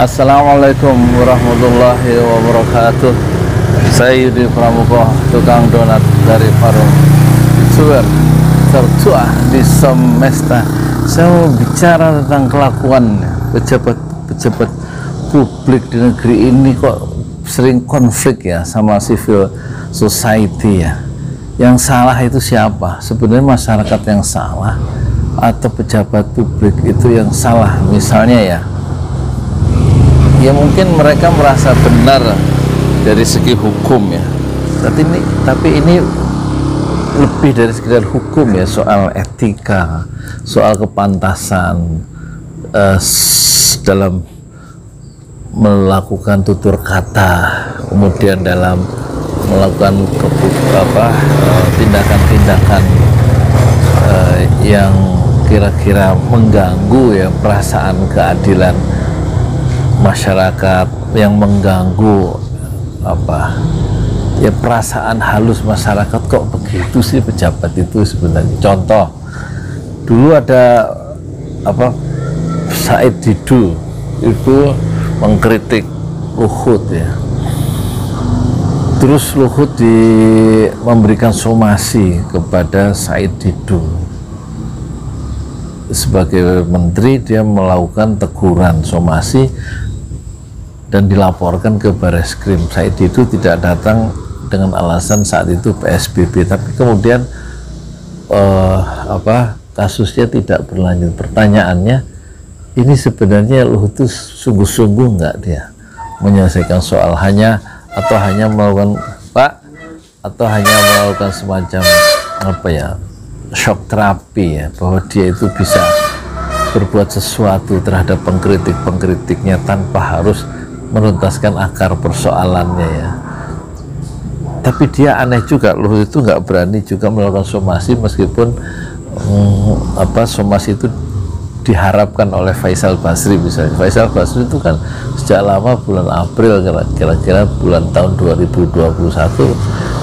Assalamualaikum warahmatullahi wabarakatuh. Saya Yudi Pramuko, tukang donat dari Parung Suwer tertua di semesta. Saya mau bicara tentang kelakuan pejabat-pejabat publik di negeri ini kok sering konflik ya sama civil society ya. Yang salah itu siapa? Sebenarnya masyarakat yang salah atau pejabat publik itu yang salah? Misalnya ya mungkin mereka merasa benar dari segi hukum ya, tapi ini lebih dari sekedar hukum ya, soal etika, soal kepantasan dalam melakukan tutur kata, kemudian dalam melakukan tindakan-tindakan yang kira-kira mengganggu ya perasaan keadilan masyarakat, yang mengganggu perasaan halus masyarakat. Kok begitu sih pejabat itu sebenarnya? Contoh, dulu ada Said Didu itu mengkritik Luhut ya, terus Luhut memberikan somasi kepada Said Didu. Sebagai menteri dia melakukan teguran, somasi, dan dilaporkan ke Bareskrim. Said Didu tidak datang dengan alasan saat itu PSBB, tapi kemudian kasusnya tidak berlanjut. Pertanyaannya, ini sebenarnya Luhut itu sungguh-sungguh nggak dia menyelesaikan soal, hanya melakukan semacam shock terapi ya, bahwa dia itu bisa berbuat sesuatu terhadap pengkritiknya tanpa harus menuntaskan akar persoalannya ya. Tapi dia aneh juga, Luhut itu nggak berani juga melakukan somasi, meskipun somasi itu diharapkan oleh Faisal Basri misalnya. Faisal Basri itu kan sejak lama bulan April, kira-kira bulan tahun 2021,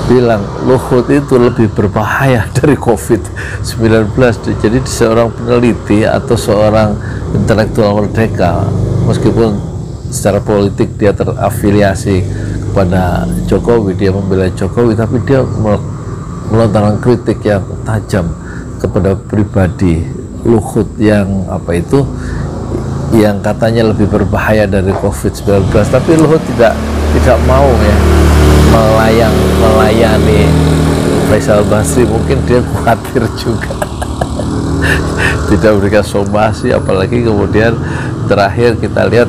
bilang Luhut itu lebih berbahaya dari COVID-19. Jadi seorang peneliti atau seorang intelektual merdeka, meskipun secara politik dia terafiliasi kepada Jokowi, dia membela Jokowi, tapi dia melontarkan kritik yang tajam kepada pribadi Luhut yang yang katanya lebih berbahaya dari COVID-19. Tapi Luhut tidak mau ya melayani Faisal Basri. Mungkin dia khawatir juga tidak berikan somasi, apalagi kemudian terakhir kita lihat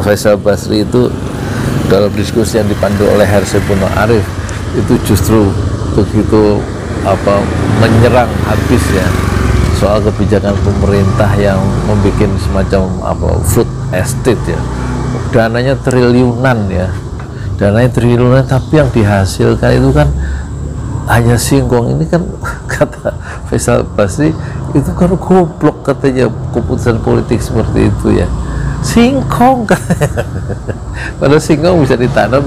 Faisal Basri itu dalam diskusi yang dipandu oleh Hersepono Arif itu justru begitu menyerang habis ya soal kebijakan pemerintah yang membuat semacam food estate ya, dananya triliunan ya, tapi yang dihasilkan itu kan hanya singkong. Ini kan kata Faisal Basri itu kan goblok katanya, keputusan politik seperti itu ya, singkong katanya. Padahal singkong bisa ditanam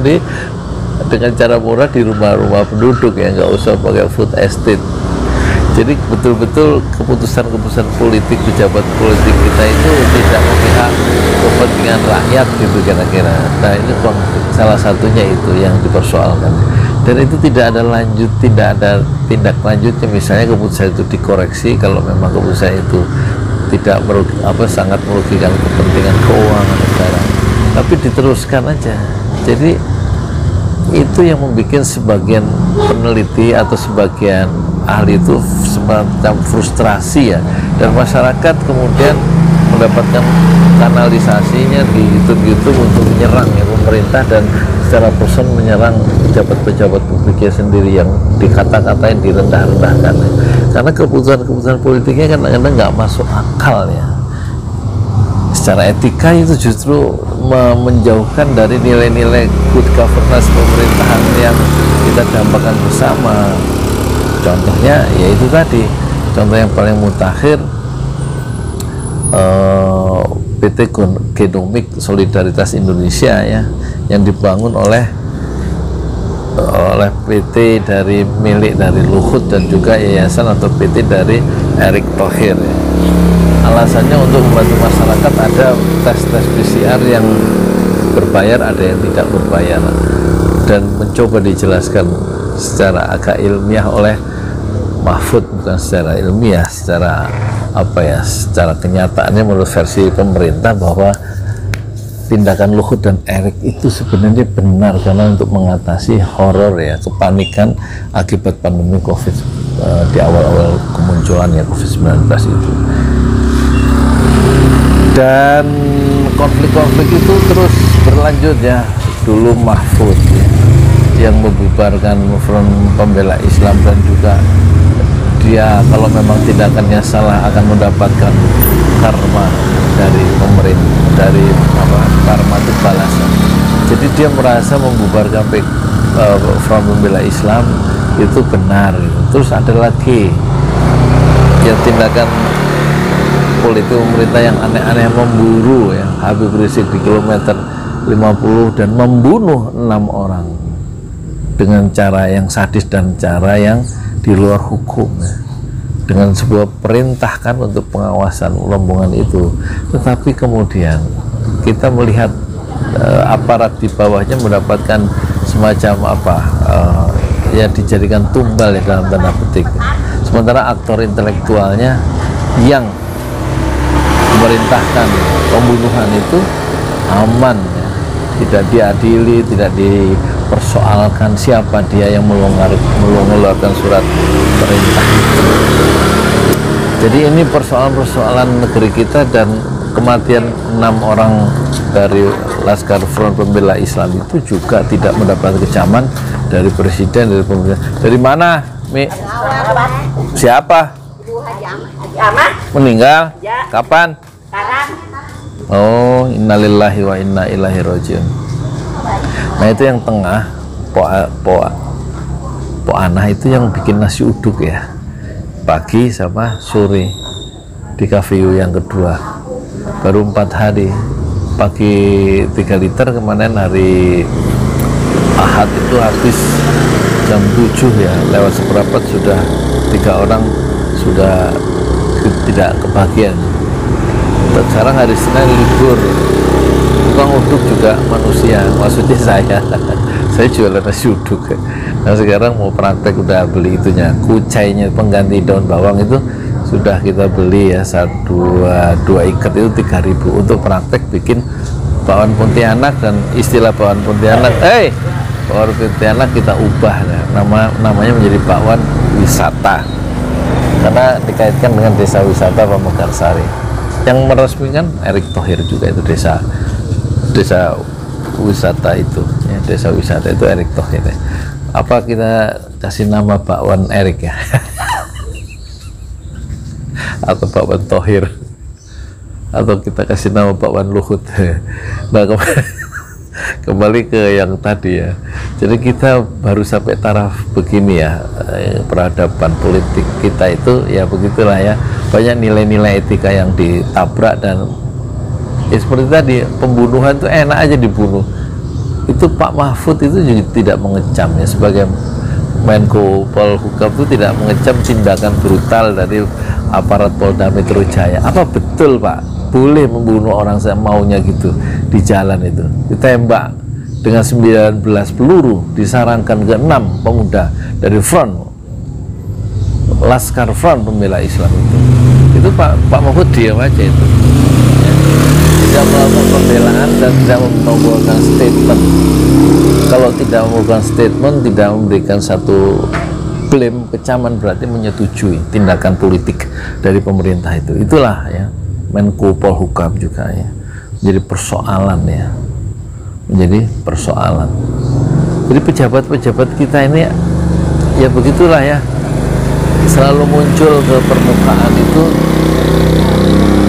dengan cara murah di rumah-rumah penduduk ya, nggak usah pakai food estate. Jadi betul-betul keputusan-keputusan politik, pejabat politik kita itu tidak memihak kepentingan rakyat gitu kira-kira. Nah ini salah satunya itu yang dipersoalkan, dan itu tidak ada tindak lanjutnya. Misalnya keputusan itu dikoreksi kalau memang keputusan itu tidak sangat merugikan kepentingan keuangan negara, tapi diteruskan aja. Jadi itu yang membuat sebagian peneliti atau sebagian ahli itu semacam frustrasi ya, dan masyarakat kemudian mendapatkan kanalisasinya di YouTube untuk menyerang ya pemerintah, dan secara person menyerang pejabat-pejabat publiknya sendiri yang dikata-katain, direndah-rendahkan ya. Karena keputusan-keputusan politiknya kadang-kadang nggak masuk akal ya. Secara etika itu justru menjauhkan dari nilai-nilai good governance pemerintahan yang kita dambakan bersama. Contohnya yaitu tadi, contoh yang paling mutakhir, PT Genomik Solidaritas Indonesia ya, yang dibangun oleh PT milik dari Luhut dan juga yayasan atau PT dari Erick Thohir ya. alasannya untuk membantu masyarakat. Ada tes PCR yang berbayar, ada yang tidak berbayar, dan mencoba dijelaskan secara agak ilmiah oleh Mahfud, bukan secara ilmiah, secara apa ya, secara kenyataannya menurut versi pemerintah bahwa tindakan Luhut dan Erick itu sebenarnya benar karena untuk mengatasi horor ya, kepanikan akibat pandemi COVID di awal-awal kemunculannya COVID-19 itu. Dan konflik-konflik itu terus berlanjut ya. Dulu Mahfud ya, yang membubarkan Front Pembela Islam, dan juga dia kalau memang tindakannya salah akan mendapatkan karma dari pemerintah, dari karma itu balasan. Jadi dia merasa membubarkan Front Pembela Islam itu benar gitu. Terus ada lagi yang tindakan politik pemerintah yang aneh-aneh, memburu ya Habib Rizik di kilometer 50 dan membunuh 6 orang dengan cara yang sadis dan cara yang di luar hukum ya, dengan sebuah perintah kan untuk pengawasan rombongan itu. Tetapi kemudian kita melihat aparat di bawahnya mendapatkan semacam ya dijadikan tumbal ya dalam tanda petik, sementara aktor intelektualnya yang memerintahkan pembunuhan itu aman ya, tidak diadili, tidak dipersoalkan siapa dia yang mengeluarkan surat perintah itu. Jadi ini persoalan-persoalan negeri kita, dan kematian 6 orang dari Laskar Front Pembela Islam itu juga tidak mendapat kecaman dari presiden, dari pemerintah. Dari mana, Mi? Siapa? Haji Ahmad Meninggal? Ya. Kapan? sekarang. Oh, innalillahi wa inna ilaihi rajiun. Nah itu yang tengah, Po Anah itu yang bikin nasi uduk ya, pagi sama sore di KVU yang kedua, baru 4 hari. Pagi 3 liter, kemarin hari Ahad itu habis jam 7 ya, lewat seperempat sudah 3 orang sudah tidak kebagian. Dan sekarang hari Senin libur, tukang uduk juga manusia, maksudnya saya jualan nasi uduk. Nah sekarang mau praktek udah beli itunya, kucainya pengganti daun bawang itu sudah kita beli ya, dua ikat itu 3.000 untuk praktek bikin bakwan Pontianak. Dan istilah bakwan Pontianak, bakwan Pontianak kita ubah ya, namanya menjadi bakwan wisata karena dikaitkan dengan desa wisata Pamekarsari. Yang meresmikan Erick Thohir juga, itu desa wisata itu ya, desa wisata itu Erick Thohir ya. Apa kita kasih nama bakwan Erick ya? Atau bakwan Thohir, atau kita kasih nama bakwan Luhut. Nah kembali ke yang tadi ya, jadi kita baru sampai taraf begini ya, peradaban politik kita itu ya begitulah ya, banyak nilai-nilai etika yang ditabrak. Dan ya seperti tadi, pembunuhan itu enak aja dibunuh. Itu Pak Mahfud itu juga tidak mengecam ya, sebagai Menko Polhukam itu tidak mengecam tindakan brutal dari aparat Polda Metro Jaya. Apa betul Pak boleh membunuh orang semaunya gitu di jalan itu, ditembak dengan 19 peluru, disarankan ke 6 pemuda dari Front Laskar Front Pembela Islam itu Pak Mahfud diam aja itu ya. Tidak melakukan pembelaan dan tidak membuatkan statement. Kalau tidak membuatkan statement, tidak memberikan satu blame, kecaman, berarti menyetujui tindakan politik dari pemerintah itu. Itulah ya Menko Polhukam juga ya, menjadi persoalan ya, menjadi persoalan. Jadi pejabat-pejabat kita ini ya begitulah ya, selalu muncul ke permukaan itu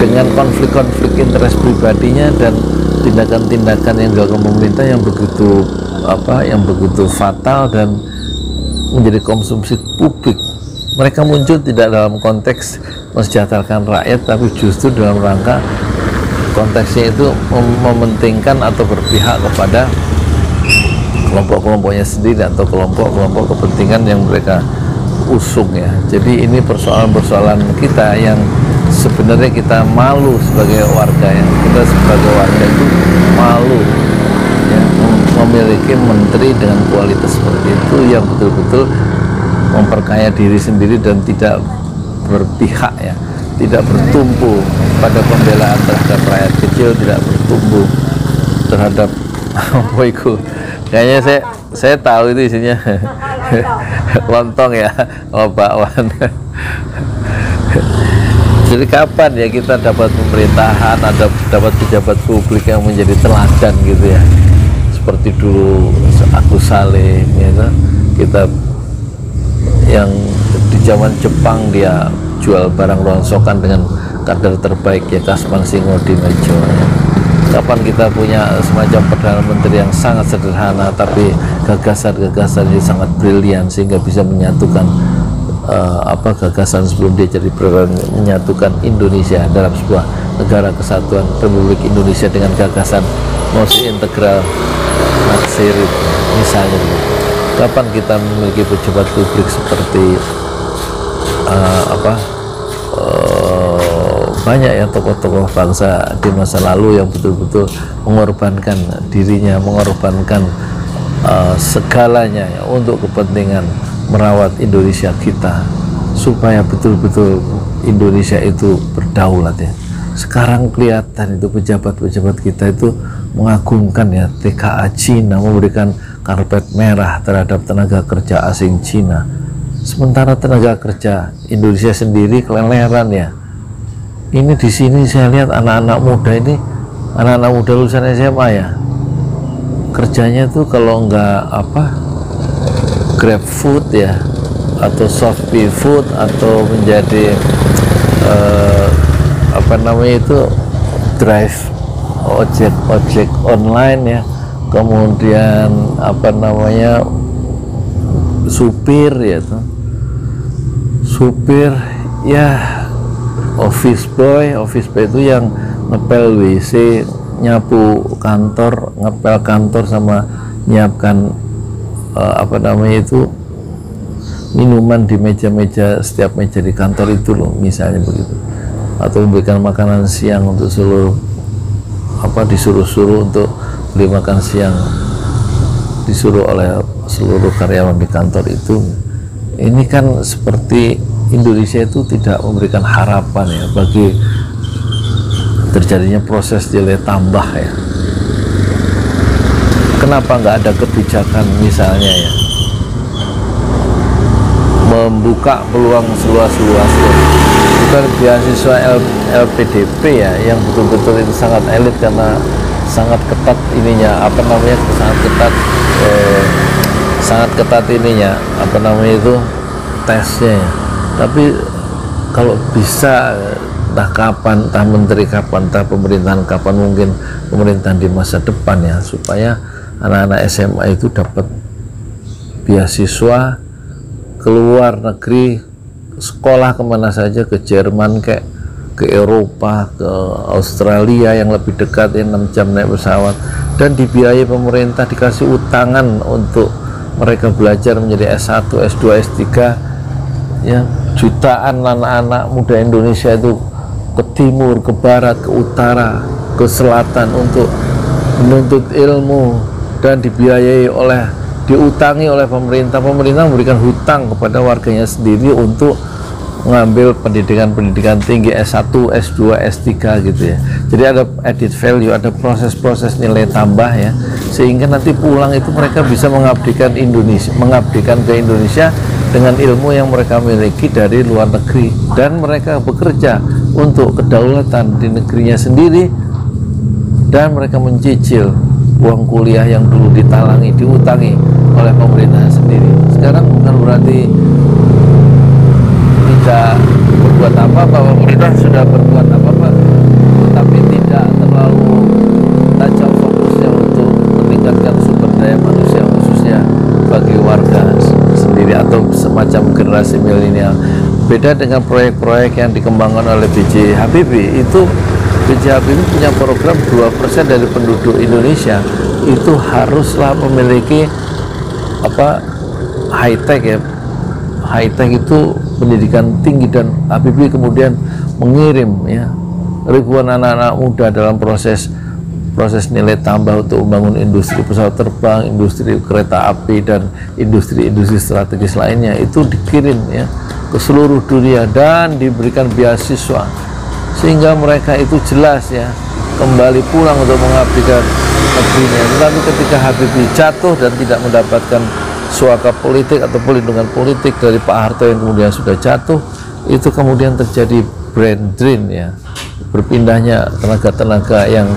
dengan konflik-konflik interest pribadinya dan tindakan-tindakan yang dilakukan pemerintah yang begitu fatal dan menjadi konsumsi publik. Mereka muncul tidak dalam konteks mensejahterakan rakyat, tapi justru dalam rangka konteksnya itu mementingkan atau berpihak kepada kelompok-kelompoknya sendiri atau kelompok-kelompok kepentingan yang mereka usung ya. Jadi ini persoalan-persoalan kita yang sebenarnya kita malu sebagai warga ya, kita sebagai warga itu malu ya, memiliki menteri dengan kualitas seperti itu yang betul-betul memperkaya diri sendiri dan tidak berpihak ya, tidak bertumpu pada pembelaan terhadap rakyat kecil, tidak bertumpu terhadap apa itu, kayaknya saya tahu itu isinya lontong ya, oh bakwan. Jadi kapan ya kita dapat pemerintahan, dapat pejabat publik yang menjadi teladan gitu ya, seperti dulu Agus Salim gitu, kita yang di zaman Jepang dia jual barang rongsokan dengan kadar terbaik ya, Kasman Singodingojo ya. Kapan kita punya semacam Perdana Menteri yang sangat sederhana tapi gagasan-gagasannya sangat brilian sehingga bisa menyatukan gagasan sebelum dia jadi presiden, menyatukan Indonesia dalam sebuah negara kesatuan Republik Indonesia dengan gagasan multi integral Natsirid misalnya. Kapan kita memiliki pejabat publik seperti banyak ya tokoh-tokoh bangsa di masa lalu yang betul-betul mengorbankan dirinya, mengorbankan segalanya ya, untuk kepentingan merawat Indonesia kita supaya betul-betul Indonesia itu berdaulat ya. Sekarang kelihatan itu pejabat-pejabat kita itu mengagungkan ya TKA Cina, memberikan karpet merah terhadap tenaga kerja asing Cina, sementara tenaga kerja Indonesia sendiri keleleran ya. Ini di sini saya lihat anak-anak muda ini, anak-anak muda lulusan SMA ya, kerjanya tuh kalau enggak grab food ya, atau Shopee food, atau menjadi drive ojek online ya, kemudian supir ya tuh, supir ya, office boy itu yang ngepel WC, nyapu kantor, ngepel kantor, sama nyiapkan minuman di meja-meja, setiap meja di kantor itu loh misalnya begitu, atau memberikan makanan siang untuk seluruh disuruh-suruh untuk beli makan siang, disuruh oleh seluruh karyawan di kantor itu. Ini kan seperti Indonesia itu tidak memberikan harapan ya bagi terjadinya proses nilai tambah ya. Kenapa nggak ada kebijakan misalnya ya membuka peluang seluas-luasnya, bukan beasiswa LPDP ya, yang betul-betul itu sangat elit karena sangat ketat ininya, sangat ketat ininya, tesnya ya. Tapi kalau bisa, entah kapan, entah menteri kapan, entah pemerintahan kapan, mungkin pemerintahan di masa depan ya, supaya anak-anak SMA itu dapat beasiswa ke luar negeri, sekolah kemana saja, ke Jerman, ke Eropa, ke Australia yang lebih dekat ya, 6 jam naik pesawat, dan dibiayai pemerintah, dikasih utangan untuk mereka belajar menjadi S1, S2, S3 ya. Jutaan anak-anak muda Indonesia itu ke timur, ke barat, ke utara, ke selatan untuk menuntut ilmu, dan diutangi oleh pemerintah. Pemerintah memberikan hutang kepada warganya sendiri untuk mengambil pendidikan tinggi S1, S2, S3 gitu ya. Jadi ada added value, ada proses-proses nilai tambah ya, sehingga nanti pulang itu mereka bisa mengabdikan ke Indonesia dengan ilmu yang mereka miliki dari luar negeri, dan mereka bekerja untuk kedaulatan di negerinya sendiri, dan mereka mencicil uang kuliah yang dulu diutangi oleh pemerintah sendiri. Sekarang bukan berarti tidak berbuat apa-apa, pemerintah sudah berbuat apa-apa, tapi tidak terlalu tajam fokusnya untuk meningkatkan sumber daya manusia khususnya bagi warga sendiri atau semacam generasi milenial. Beda dengan proyek-proyek yang dikembangkan oleh B.J. Habibie. Itu B.J. Habibie punya program 2% dari penduduk Indonesia itu haruslah memiliki high tech ya. High tech itu pendidikan tinggi, dan Habibie kemudian mengirim ya ribuan anak-anak muda dalam proses nilai tambah untuk membangun industri pesawat terbang, industri kereta api, dan industri-industri strategis lainnya, itu dikirim ya ke seluruh dunia dan diberikan beasiswa sehingga mereka itu jelas ya kembali pulang untuk mengabdikan negerinya. Tetapi ketika Habibie jatuh dan tidak mendapatkan suaka politik atau pelindungan politik dari Pak Harto yang kemudian sudah jatuh, itu kemudian terjadi brain drain ya, berpindahnya tenaga-tenaga yang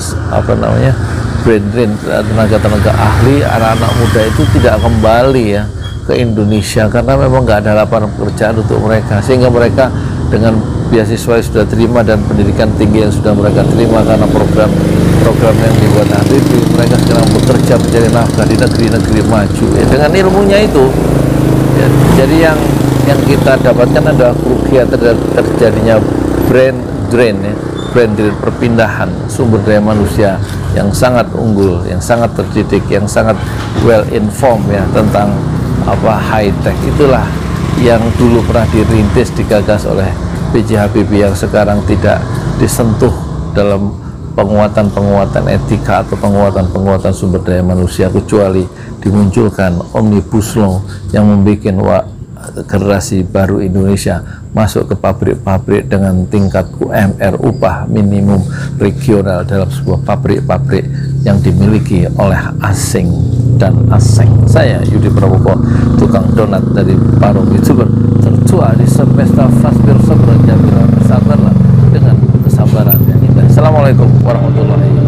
brain drain, tenaga-tenaga ahli, anak-anak muda itu tidak kembali ya ke Indonesia karena memang nggak ada lapangan pekerjaan untuk mereka, sehingga mereka dengan beasiswa yang sudah terima dan pendidikan tinggi yang sudah mereka terima karena program yang dibuat Habibie, mereka sekarang bekerja mencari nafkah di negeri-negeri maju ya, dengan ilmunya itu ya. Jadi yang kita dapatkan adalah kerugian terjadinya brain drain ya, brain drain, perpindahan sumber daya manusia yang sangat unggul, yang sangat terdidik, yang sangat well informed ya tentang high tech. Itulah yang dulu pernah dirintis, digagas oleh B.J. Habibie, yang sekarang tidak disentuh dalam penguatan etika atau penguatan sumber daya manusia, kecuali dimunculkan Omnibus Law yang membuat generasi baru Indonesia masuk ke pabrik-pabrik dengan tingkat UMR, upah minimum regional, dalam sebuah pabrik-pabrik yang dimiliki oleh asing dan asing. Saya Yudi Prabowo, tukang donat dari Parung, YouTuber tertua di semesta Fasbir Sabran Jamila. Bersabarlah dengan kesabaran yang indah. Assalamualaikum warahmatullahi wabarakatuh.